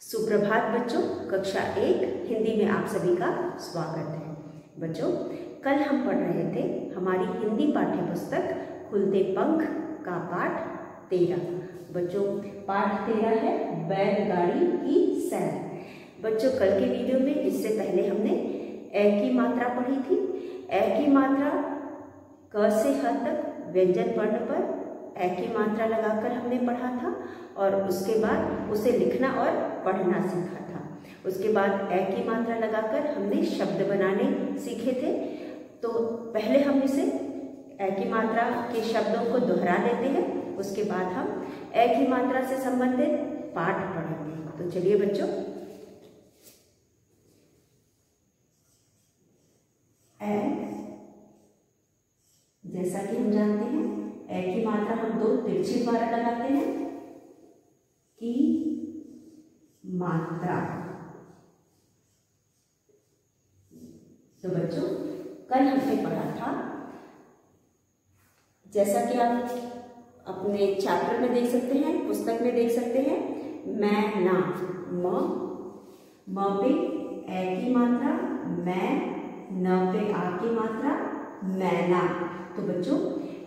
सुप्रभात बच्चों, कक्षा 1 हिंदी में आप सभी का स्वागत है। बच्चों, कल हम पढ़ रहे थे हमारी हिंदी पाठ्य पुस्तक खुलते पंख का पाठ 13। बच्चों, पाठ 13 है बैलगाड़ी की सैर। बच्चों, कल के वीडियो में इससे पहले हमने ए की मात्रा पढ़ी थी। ए की मात्रा क से ह तक व्यंजन वर्ण पर ए की मात्रा लगाकर हमने पढ़ा था और उसके बाद उसे लिखना और पढ़ना सीखा था। उसके बाद ए की मात्रा लगाकर हमने शब्द बनाने सीखे थे। तो पहले हम इसे ए की मात्रा के शब्दों को दोहरा लेते हैं, उसके बाद हम ए की मात्रा से संबंधित पाठ पढ़ेंगे। तो चलिए बच्चों, ए जैसा कि हम जानते हैं ए की मात्रा हम दो तिरछे द्वारा लगाते हैं। की मात्रा। तो बच्चों, कल हमने पढ़ा था, जैसा कि आप अपने चैप्टर में देख सकते हैं, पुस्तक में देख सकते हैं, मैं ना म पे ए की मात्रा, मैं न पे आ की मात्रा, मैना। तो बच्चों,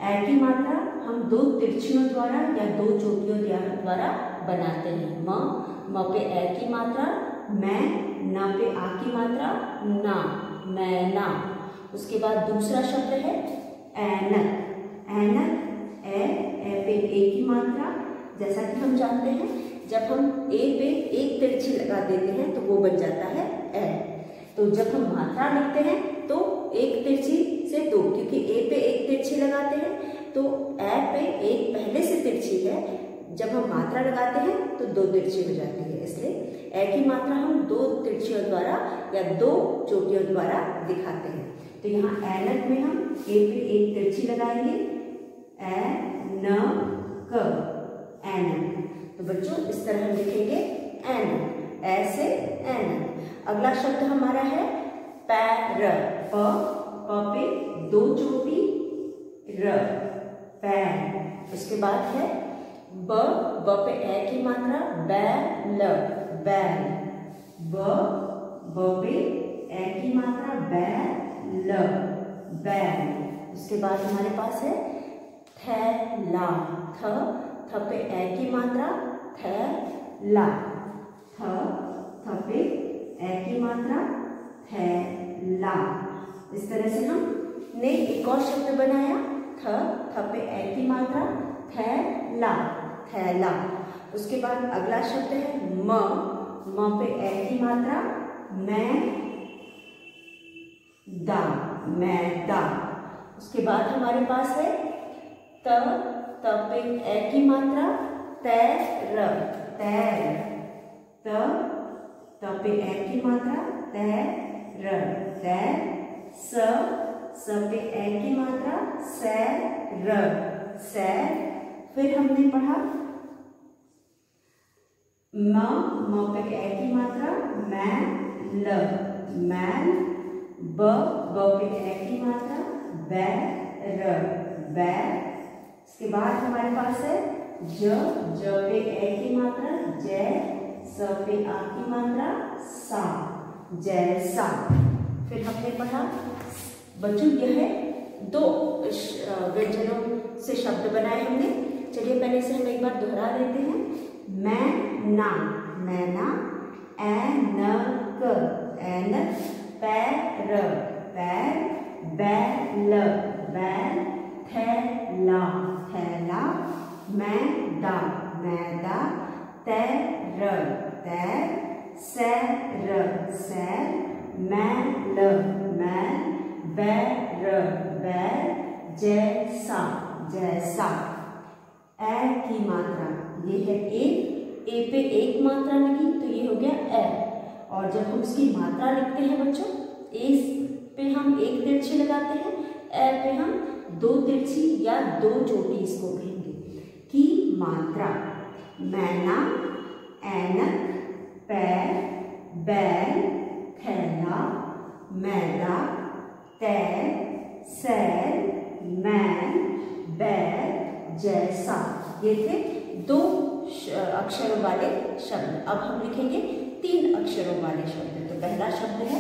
ए की मात्रा हम दो तिरछियों द्वारा या दो चोटियों द्वारा बनाते हैं। म पे ए की मात्रा, मैं न पे आ की मात्रा, ना, मैना। उसके बाद दूसरा शब्द है ऐनक। ऐनक, ए पे ए की मात्रा। जैसा कि हम जानते हैं, जब हम ए पे एक तिरछी लगा देते हैं तो वो बन जाता है ए। तो जब हम मात्रा लिखते हैं तो एक तिरछी से दो, क्योंकि ए पे एक तिरछी लगाते हैं तो ए पे एक पहले से तिरछी है, जब हम मात्रा लगाते हैं तो दो तिरछी हो जाती है। इसलिए ए की मात्रा हम दो तिरछियों द्वारा या दो चोटियों द्वारा दिखाते हैं। तो यहाँ ऐनक में हम ए पे एक तिरछी लगाएंगे, ए न क, ऐनक। तो बच्चों, इस तरह हम लिखेंगे ऐनक, ऐसे ऐनक। अगला शब्द हमारा है पैर। प पे दो चोटी, र, पैर। उसके बाद है ब पे ए की मात्रा, बैल, बैल। ब पे ए की मात्रा, बैल, बैल। उसके बाद हमारे पास है थैला। थ पे ए की मात्रा, थैला। थ पे ए की मात्रा, थैला। इस तरह से हमने एक और शब्द बनाया, थ पे ए की मात्रा, थैला, थैला। उसके बाद अगला शब्द है म पे ए की मात्रा, मैं दा, मैदा। उसके बाद हमारे पास है त पे ए की मात्रा, तैर, तैर। त पे ए की मात्रा, तैर, तैर। स पे ए की मात्रा, सैर, सैर। फिर हमने पढ़ा म पे ए की मात्रा, मैल, मैल। ब पे ए की मात्रा, बैर, बैर। इसके बाद हमारे पास है ज पे ए की मात्रा, जय। स पे आ की मात्रा, सा, जैसा। फिर हमने पढ़ा बच्चों, यह दो व्यंजनों से शब्द बनाए हमने। चलिए पहले से हम एक बार दोहरा लेते हैं। मैना, मैना। ऐनक, ऐनक। पैर, पैर। बैल, बैल। थैला, थैला। मैदा, मैदा। तैर, तैर। सैर, सैर। मैल, मैल। बैर, बैर। जैसा, जैसा। ए की मात्रा, ये है ए पे एक मात्रा लगी तो ये हो गया ए। और जब हम उसकी मात्रा लिखते हैं बच्चों, ए पे हम एक तिरछी लगाते हैं, ए पे हम दो तिरछी या दो चोटी इसको कहेंगे। की मात्रा, मैना, ऐनक, पैर, बैल, थैला, मैदा, तैर, सैर, मैल, बैर, जैसा। ये थे दो अक्षरों वाले शब्द। अब हम लिखेंगे 3 अक्षरों वाले शब्द। तो पहला शब्द है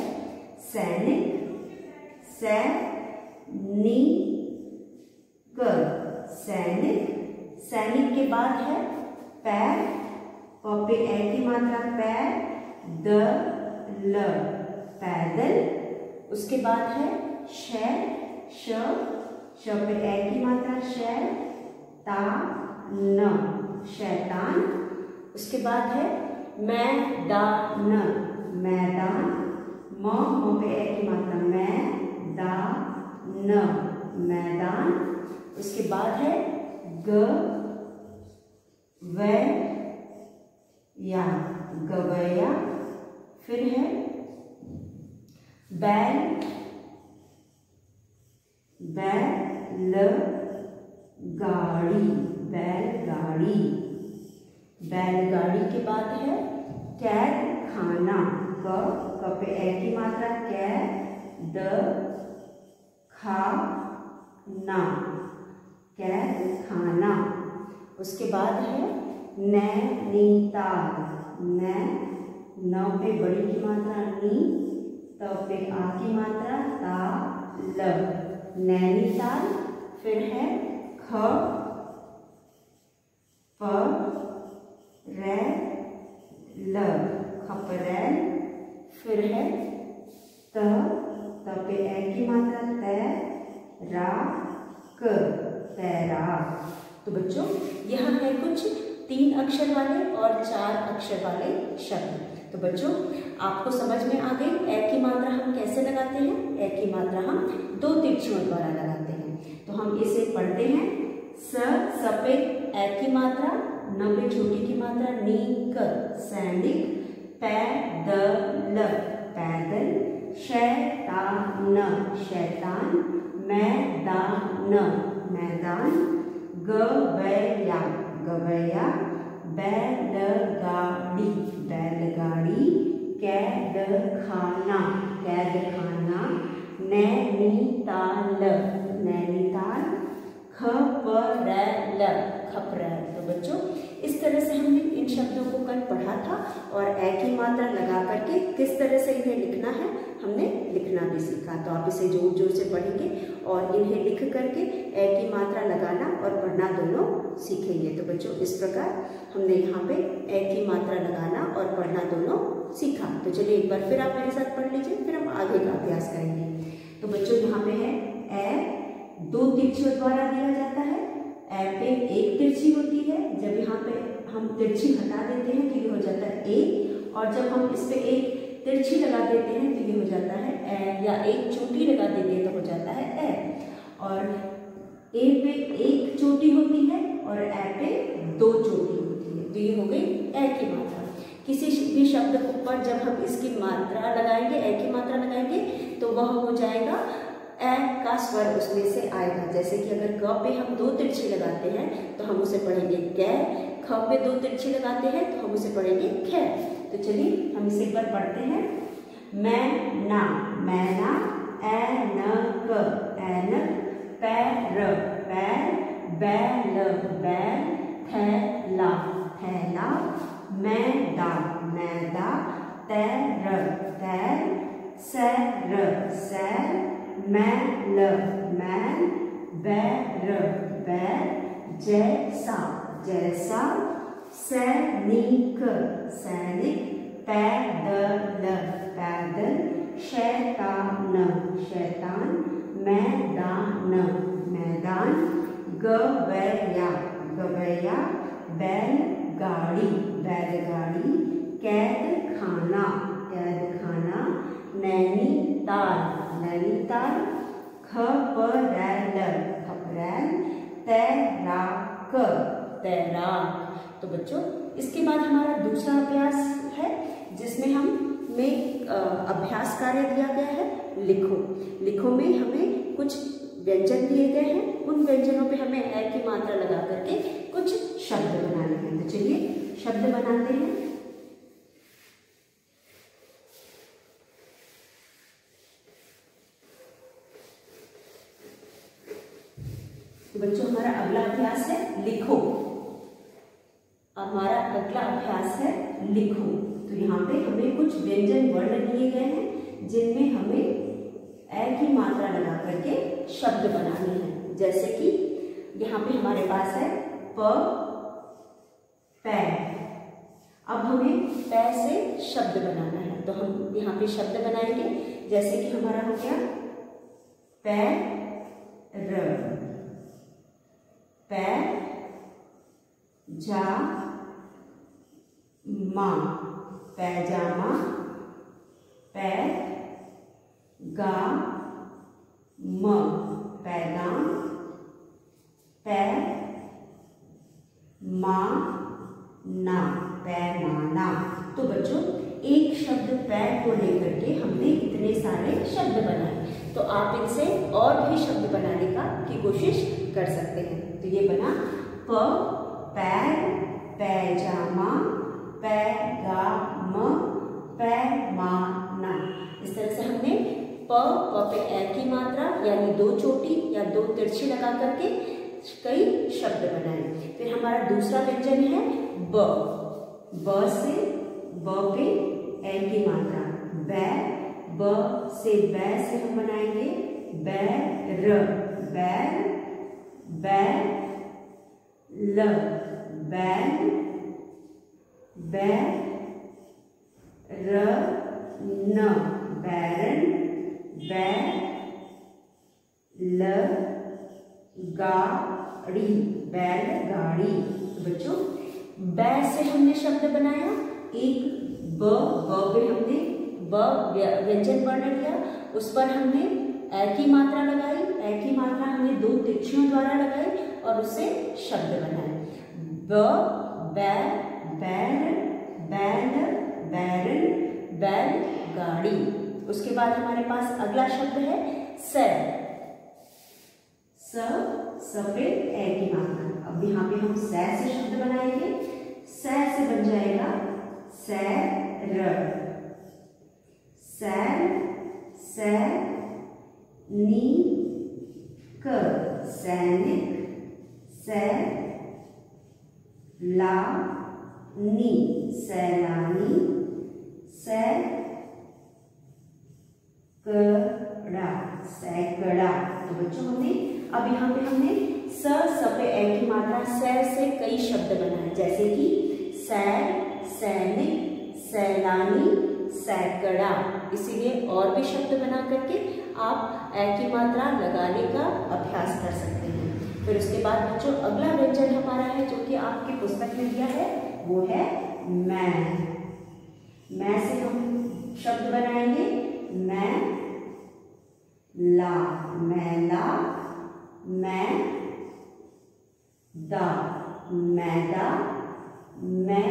सैनिक, सैनिक, सैनिक। सैनिक के बाद है पैर, प पे ए की मात्रा पैर, द ल पैदल। उसके बाद है शै, श पे ए की मात्रा शै, ता न शैतान। उसके बाद है मैदान, मैदान, म पे ए की मात्रा मैदान, मैदान। उसके बाद है गवैया, गवैया। फिर है बैल, बैलगाड़ी, बैलगाड़ी। बैलगाड़ी के बाद है कैद खाना, क पे ए की मात्रा कैद खाना, कैद खाना। उसके बाद है नैनीताल, न पे बड़ी की मात्रा नी, त पे आ की मात्रा ता ल नैनीताल। फिर है ख प रै ल खपरैल। फिर है त पे ए की मात्रा तैराक, तैराक। तो बच्चों यहाँ है कुछ 3 अक्षर वाले और 4 अक्षर वाले शब्द। तो बच्चों आपको समझ में आ गई ए की मात्रा हम कैसे लगाते हैं। ए की मात्रा हम 2 तिरछियों द्वारा लगाते हैं। तो हम इसे पढ़ते हैं। स पे ए की मात्रा, न पे छोटी की मात्रा नीक सैनिक, पैदल पैदल, शैतान शैतान, मैदान मैदान, गवैया गवैया, बैलगाड़ी बैलगाड़ी, कैद खाना कैद खाना, नैनीताल नैनीताल, खपरैल खपरैल। तो बच्चों इस तरह से हमने इन शब्दों को कल पढ़ा था और ए की मात्रा लगा करके किस तरह से इन्हें लिखना है हमने लिखना भी सीखा। तो आप इसे जोर जोर से पढ़ेंगे और इन्हें लिख करके ए की मात्रा लगाना और पढ़ना दोनों सीखेंगे। तो बच्चों इस प्रकार हमने यहाँ पे ए की मात्रा लगाना और पढ़ना दोनों सीखा। तो चलिए एक बार फिर आप मेरे साथ पढ़ लीजिए, फिर हम आगे का अभ्यास करेंगे। तो बच्चों यहाँ पे है ए 2 तिरछियों द्वारा दिया जाता है। ए पे 1 तिरछी होती है। जब यहाँ पे हम तिरछी हटा देते हैं तो ये हो जाता है ए, और जब हम इस पे 1 तिरछी लगा देते हैं तो ये हो जाता है ए, या 1 चोटी लगा देते हैं तो हो जाता है ए। और ए पे 1 चोटी होती है और ए पे 2 चोटी होती है। तो ये हो गई ए की मात्रा। किसी भी शब्द पर जब हम इसकी मात्रा लगाएंगे, ए की मात्रा लगाएंगे, तो वह हो जाएगा ए का स्वर उसमें से आएगा। जैसे कि अगर क पे हम 2 तिरछी लगाते हैं तो हम उसे पढ़ेंगे कै, ख पे 2 तिरछी लगाते हैं तो हम उसे पढ़ेंगे खे। तो चलिए हम इसे एक बार पढ़ते हैं। मैना मैना, ऐनक ऐनक, पैर पैर, बैल बैल, थैला थैला, मैदा मैदा, तैर तैर, सैर सैर, मैल मैल, बैर बैर, जैसा जैसा, सैनिक सैनिक, पैदल पैदल, शैतान शैतान, मैदान मैदान, गवैया गवैया, बैलगाड़ी बैलगाड़ी, कैद खाना नैनीताल नैनीताल, खपरैल खपरैल, तैराक तैराक। तो बच्चों इसके बाद हमारा दूसरा अभ्यास है जिसमें हमें अभ्यास कार्य दिया गया है लिखो। लिखो में हमें कुछ व्यंजन दिए गए हैं, उन व्यंजनों पे हमें ए की मात्रा लगा करके कुछ शब्द बनाने हैं। तो चलिए शब्द बनाते हैं। तो बच्चों हमारा अगला अभ्यास है लिखो। हमारा अगला अभ्यास है लिखो। तो यहाँ पे हमें कुछ व्यंजन वर्ण दिए गए हैं जिनमें हमें ए की मात्रा लगा करके शब्द बनाने हैं। जैसे कि यहाँ पे हमारे पास है प पै। अब हमें पै से शब्द बनाना है, तो हम यहाँ पे शब्द बनाएंगे। जैसे कि हमारा हो गया पैर, पैजामा, पैजामा, पैगाम, पैगाम, पैमाना, पैमाना। तो बच्चों एक शब्द पैर को लेकर के हमने इतने सारे शब्द बनाए। तो आप इनसे और भी शब्द बनाने की कोशिश कर सकते हैं। तो ये बना प पैर, पैजामा, पैगाम, पैमाना। इस तरह से हमने प पे ए की मात्रा यानी 2 चोटी या 2 तिरछी लगा करके कई शब्द बनाए। फिर हमारा दूसरा व्यंजन है ब। ब से ब पे ए की मात्रा बै। ब से बै से हम बनाएंगे बैर, बैर, बैल, बैल, बैरन, बैरन, बैलगाड़ी, बैलगाड़ी। बच्चों बै से हमने शब्द बनाया एक। ब पे हमने ब व्यंजन वर्ण लिया, उस पर हमने ए की मात्रा लगाई। ए की मात्रा हमने 2 तिरछियों द्वारा लगाई और उससे शब्द बनाए। ब, बैल, बैल, बैल, बैरन, बैलगाड़ी। उसके बाद हमारे पास अगला शब्द है सै। स पे ए की मात्रा। अब यहाँ पे हम सै से शब्द बनाएंगे। सै से बन जाएगा सैर, सैर, सैनिक, सैनिक, सैलानी, सैलानी, सैकड़ा, सैकड़ा। तो बच्चों हमने अब यहाँ पे हमने स पे ए की मात्रा सै से कई शब्द बनाए। जैसे कि सैर, सैनिक, सैलानी, सैकड़ा। इसीलिए और भी शब्द बना करके आप ए की मात्रा लगाने का अभ्यास कर सकते हैं। फिर उसके बाद बच्चों अगला व्यंजन हमारा है जो कि आपकी पुस्तक में दिया है, वो है मैं। मैं से हम शब्द बनाएंगे मैं ला, मैला, मैं दा, मैदा, मैं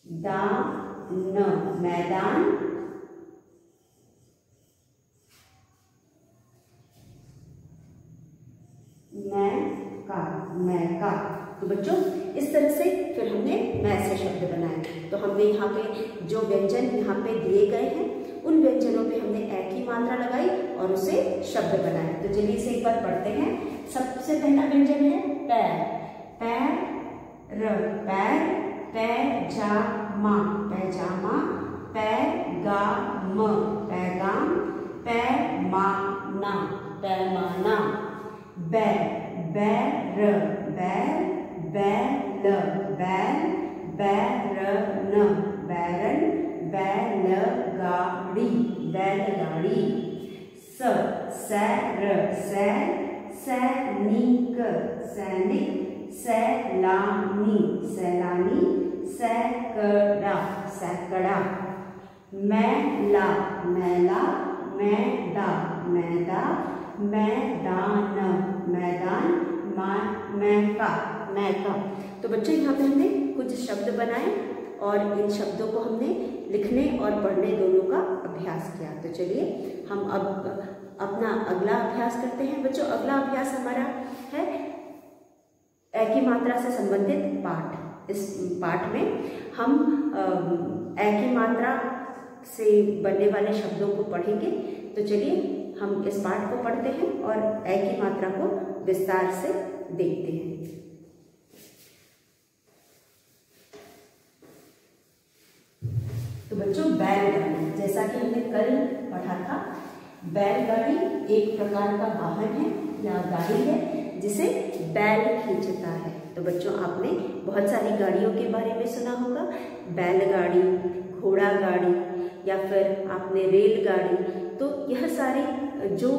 दान, मैदान, मैं का। तो बच्चों इस तरह से फिर हमने मैं से शब्द बनाए। तो हमने यहाँ पे जो व्यंजन यहाँ पे दिए गए हैं उन व्यंजनों पे हमने ए की मात्रा लगाई और उसे शब्द बनाए। तो चलिए इसे एक बार पढ़ते हैं। सबसे पहला व्यंजन है पैर। पैर, पैर, पैजामा, पैजामा, पैगाम, पैगाम, पैमाना, पैमाना, बैर, बैर, बैल, बैल, बैल, बैरन, बैरन, बैलगाड़ी, बैलगाड़ी। सैर, सैर, सैनिक, सैनिक, सैलानी, सैलानी, सैकड़ा, सैकड़ा। मैला, मैला, मैदा, मैदा, मैदान, मैदान, मैका, मैका। तो बच्चों यहाँ पे हमने कुछ शब्द बनाए और इन शब्दों को हमने लिखने और पढ़ने दोनों का अभ्यास किया। तो चलिए हम अब अपना अगला अभ्यास करते हैं। बच्चों अगला अभ्यास हमारा है ए की मात्रा से संबंधित पाठ। इस पाठ में हम ए की मात्रा से बनने वाले शब्दों को पढ़ेंगे। तो चलिए हम इस पाठ को पढ़ते हैं और ए की मात्रा को विस्तार से देखते हैं। तो बच्चों बैलगाड़ी, जैसा कि हमने कल पढ़ा था, बैलगाड़ी एक प्रकार का वाहन है या गाड़ी है जिसे बैल खींचता है। तो बच्चों आपने बहुत सारी गाड़ियों के बारे में सुना होगा, बैलगाड़ी, घोड़ा गाड़ी या फिर आपने रेलगाड़ी। तो यह सारी जो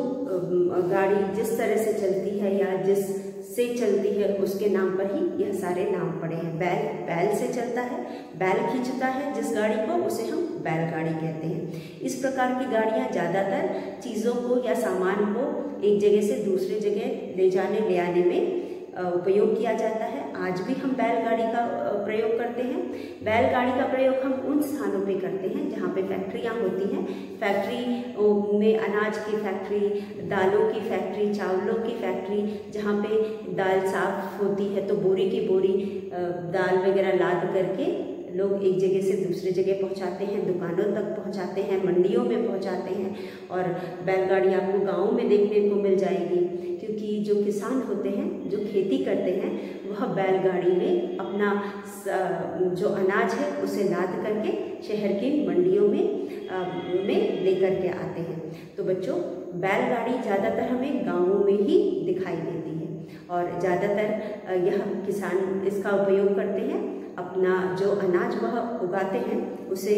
गाड़ी जिस तरह से चलती है या जिस से चलती है उसके नाम पर ही यह सारे नाम पड़े हैं। बैल से चलता है, बैल खींचता है जिस गाड़ी को, उसे हम बैलगाड़ी कहते हैं। इस प्रकार की गाड़ियां ज़्यादातर चीज़ों को या सामान को एक जगह से दूसरी जगह ले जाने ले आने में उपयोग किया जाता है। आज भी हम बैलगाड़ी का प्रयोग करते हैं। बैलगाड़ी का प्रयोग हम उन स्थानों पे करते हैं जहाँ पे फैक्ट्रियाँ होती हैं। फैक्ट्री में अनाज की फैक्ट्री, दालों की फैक्ट्री, चावलों की फैक्ट्री, जहाँ पे दाल साफ होती है तो बोरी की बोरी दाल वगैरह लाद करके लोग एक जगह से दूसरी जगह पहुंचाते हैं, दुकानों तक पहुंचाते हैं, मंडियों में पहुंचाते हैं। और बैलगाड़ी आपको गाँव में देखने को मिल जाएगी, क्योंकि जो किसान होते हैं, जो खेती करते हैं, वह बैलगाड़ी में अपना जो अनाज है उसे लाद करके शहर की मंडियों में लेकर के आते हैं। तो बच्चों बैलगाड़ी ज़्यादातर हमें गाँवों में ही दिखाई देती है और ज़्यादातर यह किसान इसका उपयोग करते हैं। अपना जो अनाज वह उगाते हैं उसे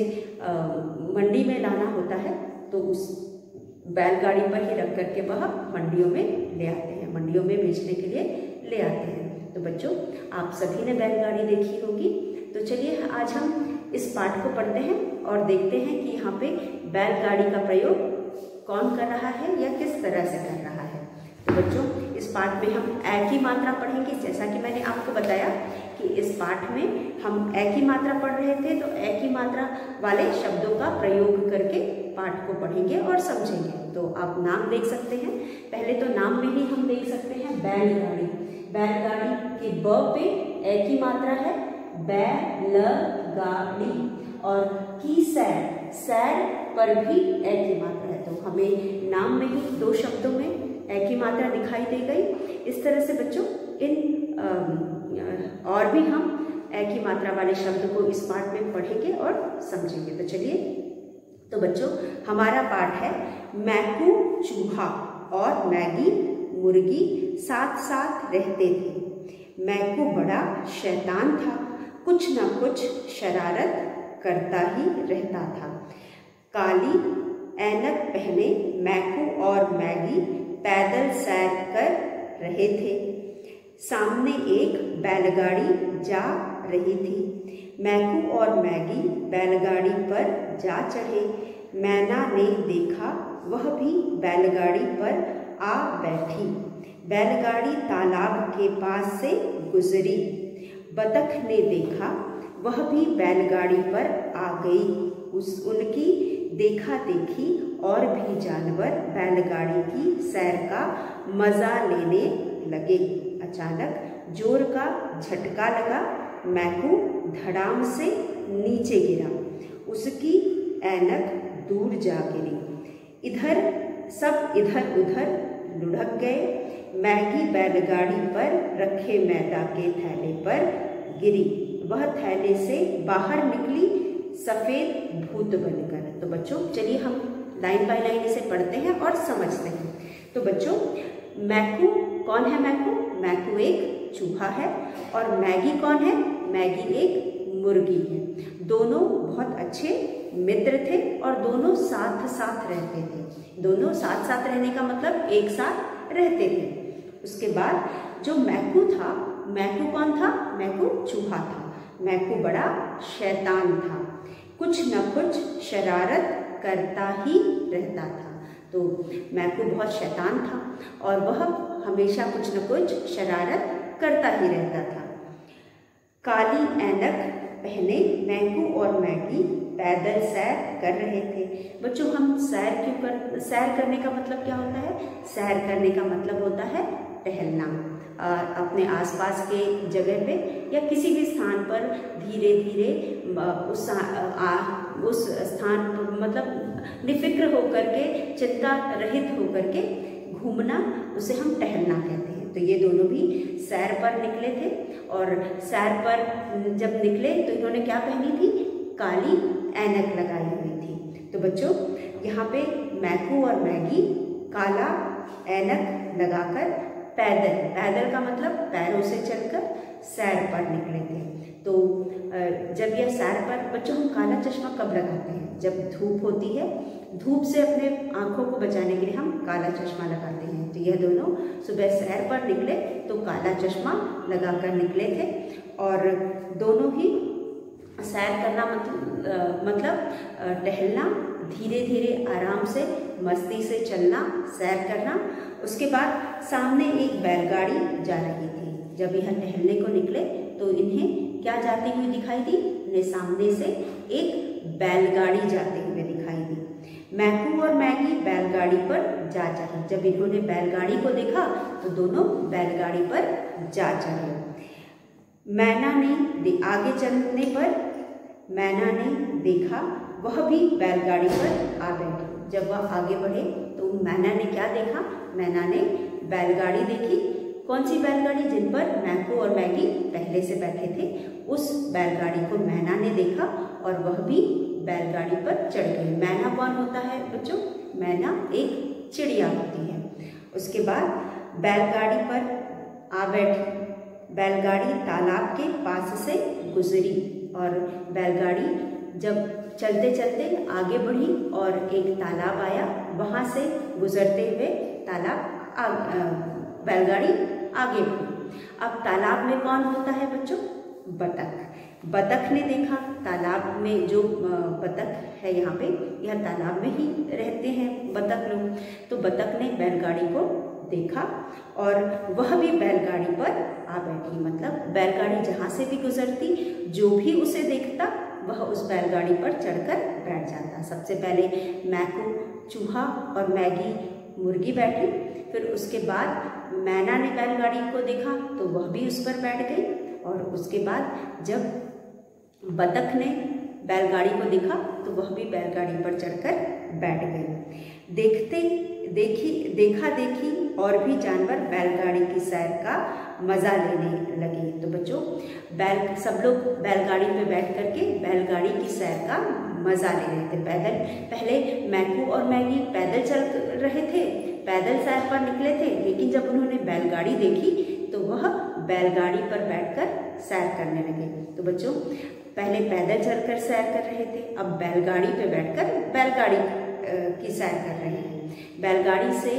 मंडी में लाना होता है, तो उस बैलगाड़ी पर ही रख करके वह मंडियों में ले आते हैं, मंडियों में बेचने के लिए ले आते हैं। तो बच्चों आप सभी ने बैलगाड़ी देखी होगी। तो चलिए आज हम इस पाठ को पढ़ते हैं और देखते हैं कि यहाँ पे बैलगाड़ी का प्रयोग कौन कर रहा है या किस तरह से कर रहा है। तो बच्चों इस पाठ में हम ए की मात्रा पढ़ेंगे। जैसा कि मैंने आपको बताया कि इस पाठ में हम ए की मात्रा पढ़ रहे थे, तो ए की मात्रा वाले शब्दों का प्रयोग करके पाठ को पढ़ेंगे और समझेंगे। तो आप नाम देख सकते हैं। पहले तो नाम में ही हम देख सकते हैं बैलगाड़ी। बैलगाड़ी के ब पे ए की मात्रा है, बैलगाड़ी। और की सैर पर भी ए की मात्रा है, तो हमें नाम में ही दो शब्दों में ए की मात्रा दिखाई दे गई। इस तरह से बच्चों इन और भी हम ए की मात्रा वाले शब्द को इस पाठ में पढ़ेंगे और समझेंगे। तो चलिए, तो बच्चों हमारा पाठ है मैकू चूहा और मैगी मुर्गी साथ साथ रहते थे। मैकू बड़ा शैतान था, कुछ न कुछ शरारत करता ही रहता था। काली ऐनक पहने मैकू और मैगी पैदल सैर कर रहे थे। सामने एक बैलगाड़ी जा रही थी। मैकू और मैगी बैलगाड़ी पर जा चढ़े। मैना ने देखा, वह भी बैलगाड़ी पर आ बैठी। बैलगाड़ी तालाब के पास से गुजरी। बतख ने देखा, वह भी बैलगाड़ी पर आ गई। उनकी देखा देखी और भी जानवर बैलगाड़ी की सैर का मजा लेने लगे। अचानक जोर का झटका लगा। मैकू धड़ाम से नीचे गिरा। उसकी ऐनक दूर जा गिरी। सब इधर उधर लुढ़क गए। मैगी बैलगाड़ी पर रखे मैदा के थैले पर गिरी। वह थैले से बाहर निकली सफेद भूत बनकर। तो बच्चों चलिए हम लाइन बाय लाइन इसे पढ़ते हैं और समझते हैं। तो बच्चों मैकू कौन है? मैकू एक चूहा है और मैगी कौन है? मैगी एक मुर्गी है। दोनों बहुत अच्छे मित्र थे और दोनों साथ साथ रहते थे। दोनों साथ साथ रहने का मतलब एक साथ रहते थे। उसके बाद जो मैकू था, मैकू कौन था? मैकू चूहा था। मैकू बड़ा शैतान था, कुछ न कुछ शरारत करता ही रहता था। तो मैकू बहुत शैतान था और वह हमेशा कुछ न कुछ शरारत करता ही रहता था। काली ऐनक पहने मैकू और मैगी पैदल सैर कर रहे थे। बच्चों हम सैर करने का मतलब क्या होता है? सैर करने का मतलब होता है टहलना। अपने आसपास के जगह पे या किसी भी स्थान पर धीरे धीरे उस स्थान पर मतलब निफिक्र होकर के, चिंता रहित होकर के घूमना, उसे हम टहलना कहते हैं। तो ये दोनों भी सैर पर निकले थे और सैर पर जब निकले तो इन्होंने क्या पहनी थी? काली ऐनक लगाई हुई थी। तो बच्चों यहाँ पे मैकू और मैगी काला ऐनक लगाकर पैदल, पैदल का मतलब पैरों से चलकर सैर पर निकले थे। तो जब यह सैर पर, बच्चों हम काला चश्मा कब लगाते हैं? जब धूप होती है, धूप से अपने आँखों को बचाने के लिए हम काला चश्मा लगाते हैं। तो यह दोनों सुबह सैर पर निकले तो काला चश्मा लगाकर निकले थे और दोनों ही सैर करना मतलब टहलना, धीरे धीरे आराम से मस्ती से चलना, सैर करना। उसके बाद सामने एक बैलगाड़ी जा रही थी। जब यह टहलने को निकले तो इन्हें क्या जाती हुई दिखाई दी? इन्हें सामने से एक बैलगाड़ी जाते हुए दिखाई दी। मैकू और मैगी बैलगाड़ी पर जा चढ़े। जब इन्होंने बैलगाड़ी को देखा तो दोनों बैलगाड़ी पर जा चढ़े। मैना ने आगे चलने पर मैना ने देखा, वह भी बैलगाड़ी पर आ बैठी। जब वह आगे बढ़े तो मैना ने क्या देखा? मैना ने बैलगाड़ी देखी। कौन सी बैलगाड़ी? जिन पर मैकू और मैगी पहले से बैठे थे, उस बैलगाड़ी को मैना ने देखा और वह भी बैलगाड़ी पर चढ़ गई। मैना कौन होता है बच्चों? मैना एक चिड़िया होती है। उसके बाद बैलगाड़ी पर आ बैठी। बैलगाड़ी तालाब के पास से गुजरी और बैलगाड़ी जब चलते चलते आगे बढ़ी और एक तालाब आया, वहाँ से गुजरते हुए बैलगाड़ी आगे बढ़ी। अब तालाब में कौन होता है बच्चों? बतख। बतख ने देखा, तालाब में जो बतख है यहाँ पे, यह तालाब में ही रहते हैं बतख लोग। तो बतख ने बैलगाड़ी को देखा और वह भी बैलगाड़ी पर आ बैठी। मतलब बैलगाड़ी जहाँ से भी गुजरती, जो भी उसे देखता वह उस बैलगाड़ी पर चढ़कर बैठ जाता। सबसे पहले मैकू चूहा और मैगी मुर्गी बैठी, फिर उसके बाद मैना ने बैलगाड़ी को देखा तो वह भी उस पर बैठ गई और उसके बाद जब बतख ने बैलगाड़ी को देखा तो वह भी बैलगाड़ी पर चढ़कर बैठ गई। देखा देखी और भी जानवर बैलगाड़ी की सैर का मज़ा लेने लगे। तो बच्चों सब लोग बैलगाड़ी पे बैठ करके बैलगाड़ी की सैर का मज़ा ले रहे थे। पहले मैकू और मैगी पैदल चल रहे थे, पैदल सैर पर निकले थे, लेकिन जब उन्होंने बैलगाड़ी देखी तो वह बैलगाड़ी पर बैठकर सैर करने लगे। तो बच्चों पहले पैदल चलकर सैर कर रहे थे, अब बैलगाड़ी पे बैठकर बैलगाड़ी की सैर कर रहे हैं। बैलगाड़ी से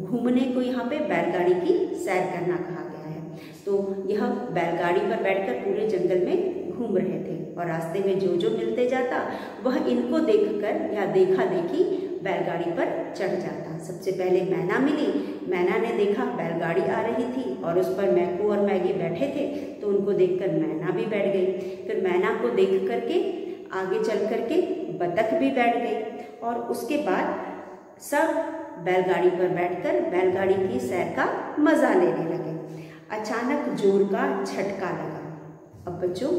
घूमने को यहाँ पे बैलगाड़ी की सैर करना कहा गया है। तो यह बैलगाड़ी पर बैठकर पूरे जंगल में घूम रहे थे और रास्ते में जो जो मिलते जाता वह इनको देखकर या देखा देखी बैलगाड़ी पर चढ़ जाता। सबसे पहले मैना मिली। मैना ने देखा बैलगाड़ी आ रही थी और उस पर मैकू और मैगी बैठे थे, तो उनको देखकर मैना भी बैठ गई। फिर मैना को देख करके आगे चल करके बतख भी बैठ गई और उसके बाद सब बैलगाड़ी पर बैठकर बैलगाड़ी की सैर का मज़ा लेने लगे। अचानक जोर का झटका लगा। अब बच्चों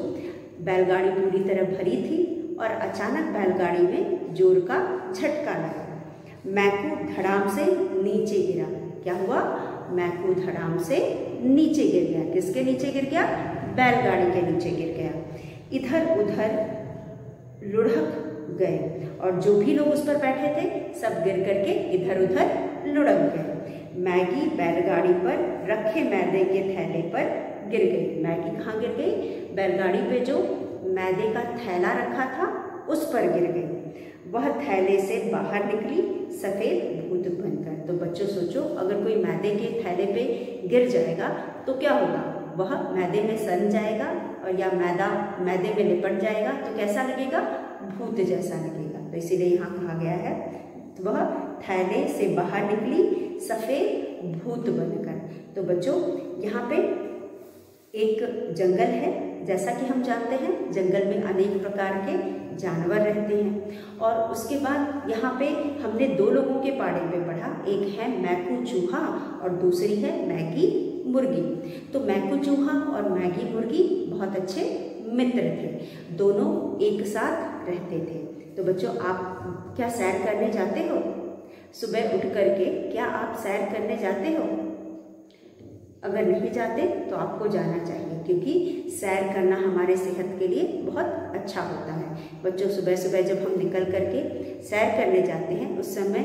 बैलगाड़ी पूरी तरह भरी थी और अचानक बैलगाड़ी में जोर का झटका लगा। मैकू धड़ाम से नीचे गिरा। क्या हुआ? मैकू धड़ाम से नीचे गिर गया। किसके नीचे गिर गया? बैलगाड़ी के नीचे गिर गया। इधर उधर लुढ़क गए और जो भी लोग उस पर बैठे थे सब गिर करके इधर उधर लुढ़क गए। मैगी बैलगाड़ी पर रखे मैदे के थैले पर गिर गई। मैगी कहाँ गिर गई? बैलगाड़ी पे जो मैदे का थैला रखा था उस पर गिर गई। वह थैले से बाहर निकली सफ़ेद भूत बनकर। तो बच्चों सोचो, अगर कोई मैदे के थैले पे गिर जाएगा तो क्या होगा? वह मैदे में सन जाएगा और या मैदे में लिपट जाएगा तो कैसा लगेगा? भूत जैसा लगेगा। तो इसीलिए यहाँ कहा गया है तो वह थैले से बाहर निकली सफ़ेद भूत बनकर। तो बच्चों यहाँ पे एक जंगल है। जैसा कि हम जानते हैं जंगल में अनेक प्रकार के जानवर रहते हैं और उसके बाद यहाँ पे हमने दो लोगों के बारे में पढ़ा। एक है मैकू चूहा और दूसरी है मैगी मुर्गी। तो मैकू चूहा और मैगी मुर्गी बहुत अच्छे मित्र थे, दोनों एक साथ रहते थे। तो बच्चों आप क्या सैर करने जाते हो? सुबह उठ करके क्या आप सैर करने जाते हो? अगर नहीं जाते तो आपको जाना चाहिए। क्योंकि सैर करना हमारे सेहत के लिए बहुत अच्छा होता है। बच्चों, सुबह सुबह जब हम निकल करके सैर करने जाते हैं उस समय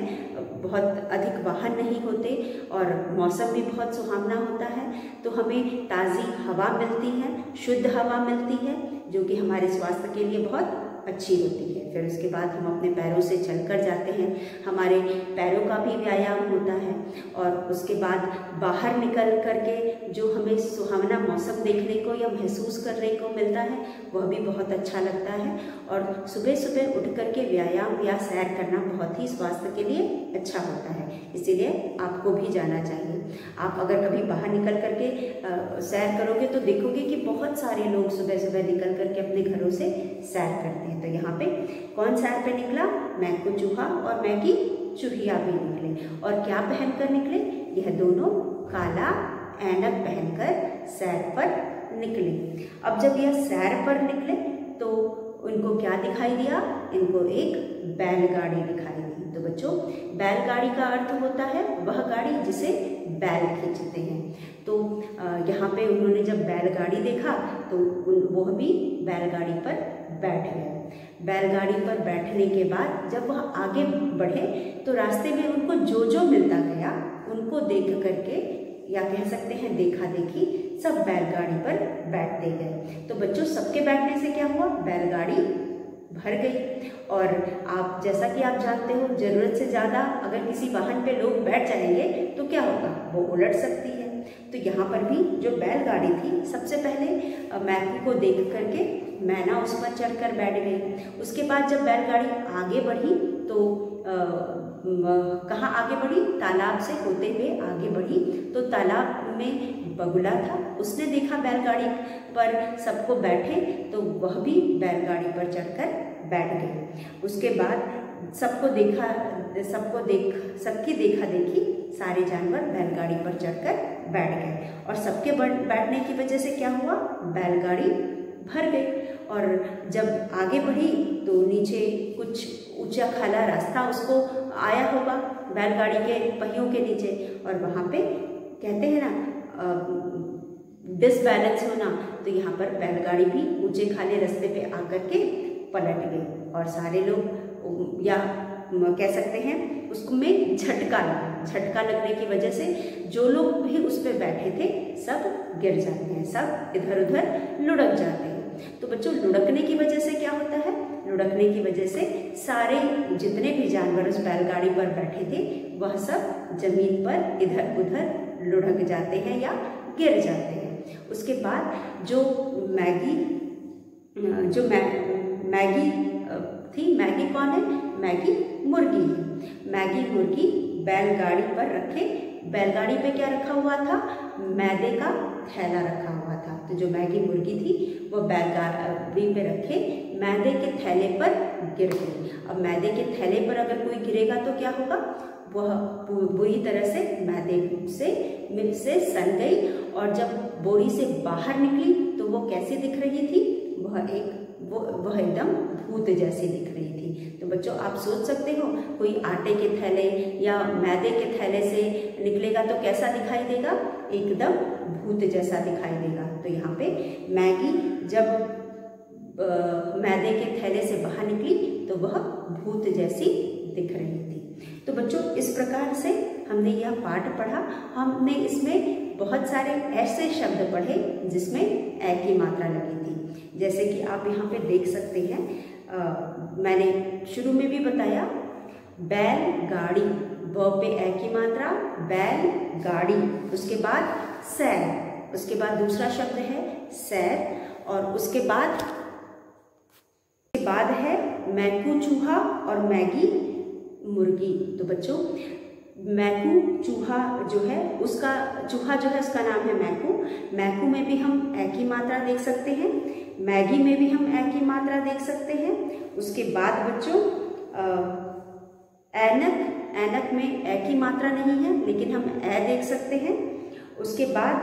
बहुत अधिक वाहन नहीं होते और मौसम भी बहुत सुहावना होता है, तो हमें ताज़ी हवा मिलती है, शुद्ध हवा मिलती है, जो कि हमारे स्वास्थ्य के लिए बहुत अच्छी होती है। फिर उसके बाद हम अपने पैरों से चलकर जाते हैं, हमारे पैरों का भी व्यायाम होता है और उसके बाद बाहर निकल करके जो हमें सुहावना मौसम देखने को या महसूस करने को मिलता है वह भी बहुत अच्छा लगता है। और सुबह सुबह उठ करके व्यायाम या सैर करना बहुत ही स्वास्थ्य के लिए अच्छा होता है, इसीलिए आपको भी जाना चाहिए। आप अगर कभी बाहर निकल करके सैर करोगे तो देखोगे कि बहुत सारे लोग सुबह सुबह निकल करके अपने घरों से सैर करते हैं। तो यहाँ पे कौन सैर पे निकला? मैकू चूहा और मैगी चूहिया भी निकले। और क्या पहनकर निकले? यह दोनों काला ऐनक पहनकर सैर पर निकले। अब जब यह सैर पर निकले तो उनको क्या दिखाई दिया? इनको एक बैलगाड़ी दिखाई दी। तो बच्चों, बैलगाड़ी का अर्थ होता है वह गाड़ी जिसे बैल खींचते हैं। तो यहाँ पे उन्होंने जब बैलगाड़ी देखा तो वह भी बैलगाड़ी पर बैठ गए। बैलगाड़ी पर बैठने के बाद जब वह आगे बढ़े तो रास्ते में उनको जो जो मिलता गया उनको देख करके, या कह सकते हैं देखा देखी, सब बैलगाड़ी पर बैठते गए। तो बच्चों, सबके बैठने से क्या हुआ? बैलगाड़ी भर गई। और आप, जैसा कि आप जानते हो, जरूरत से ज़्यादा अगर किसी वाहन पे लोग बैठ जाएंगे तो क्या होगा? वो उलट सकती है। तो यहाँ पर भी जो बैलगाड़ी थी, सबसे पहले मैकू को देख करके मैना उस पर चढ़कर बैठ गई। उसके बाद जब बैलगाड़ी आगे बढ़ी तो कहाँ आगे बढ़ी? तालाब से होते हुए आगे बढ़ी। तो तालाब में बगुला था, उसने देखा बैलगाड़ी पर सबको बैठे तो वह भी बैलगाड़ी पर चढ़कर बैठ गए। उसके बाद सबकी देखा देखी सारे जानवर बैलगाड़ी पर चढ़कर बैठ गए और सबके बैठने की वजह से क्या हुआ? बैलगाड़ी भर गई। और जब आगे बढ़ी तो नीचे कुछ ऊंचा खाला रास्ता उसको आया होगा बैलगाड़ी के पहियों के नीचे, और वहाँ पे कहते हैं ना डिसबैलेंस होना, तो यहाँ पर बैलगाड़ी भी ऊंचे खाले रास्ते पे आकर के पलट गई और सारे लोग, या कह सकते हैं उसको में झटका लगने की वजह से जो लोग भी उस पर बैठे थे सब गिर जाते हैं, सब इधर उधर लुढ़क जाते हैं। तो बच्चों, लुढ़कने की वजह से क्या होता है? लुढ़कने की वजह से सारे जितने भी जानवर उस बैलगाड़ी पर बैठे थे वह सब जमीन पर इधर उधर लुढ़क जाते हैं या गिर जाते हैं। उसके बाद जो मैगी थी, मैगी कौन है? मैगी मुर्गी है। मैगी मुर्गी बैलगाड़ी पर रखे, बैलगाड़ी पे क्या रखा हुआ था? मैदे का थैला रखा हुआ था। तो जो मैगी मुर्गी थी वो बैलगाड़ी पे रखे मैदे के थैले पर गिर गई। अब मैदे के थैले पर अगर कोई गिरेगा तो क्या होगा? वह बुरी तरह से मैदे से सन गई और जब बोरी से बाहर निकली तो वो कैसी दिख रही थी? वह एकदम भूत जैसी दिख रही थी। तो बच्चों, आप सोच सकते हो कोई आटे के थैले या मैदे के थैले से निकलेगा तो कैसा दिखाई देगा? एकदम भूत जैसा दिखाई देगा। तो यहाँ पे मैगी जब मैदे के थैले से बाहर निकली तो वह भूत जैसी दिख रही थी। तो बच्चों, इस प्रकार से हमने यह पाठ पढ़ा। हमने इसमें बहुत सारे ऐसे शब्द पढ़े जिसमें ए की मात्रा लगी थी, जैसे कि आप यहाँ पे देख सकते हैं। मैंने शुरू में भी बताया, बैलगाड़ी, ब पे ए की मात्रा, बैलगाड़ी। उसके बाद सैर, उसके बाद दूसरा शब्द है सैर, और उसके बाद है मैकू चूहा और मैगी मुर्गी। तो बच्चों, मैकू चूहा जो है उसका नाम है मैकू। मैकू में भी हम ए की मात्रा देख सकते हैं, मैगी में भी हम ए की मात्रा देख सकते हैं। उसके बाद बच्चों ऐनक में ए की मात्रा नहीं है लेकिन हम ए देख सकते हैं। उसके बाद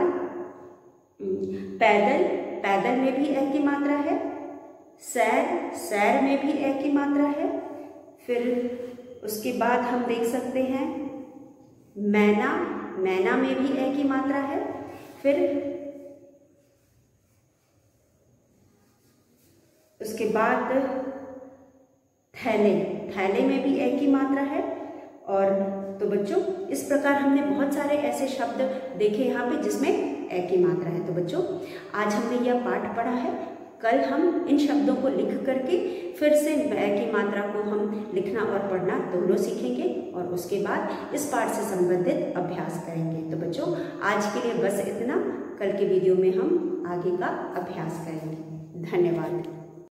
पैदल में भी ए की मात्रा है, सैर में भी ए की मात्रा है। फिर उसके बाद हम देख सकते हैं मैना में भी ए की मात्रा है। फिर उसके बाद थैले, थैले में भी ए की मात्रा है। और तो बच्चों इस प्रकार हमने बहुत सारे ऐसे शब्द देखे यहाँ पे जिसमें ए की मात्रा है। तो बच्चों आज हमने यह पाठ पढ़ा है। कल हम इन शब्दों को लिख करके फिर से ए की मात्रा को हम लिखना और पढ़ना दोनों सीखेंगे और उसके बाद इस पाठ से संबंधित अभ्यास करेंगे। तो बच्चों आज के लिए बस इतना। कल के वीडियो में हम आगे का अभ्यास करेंगे। धन्यवाद।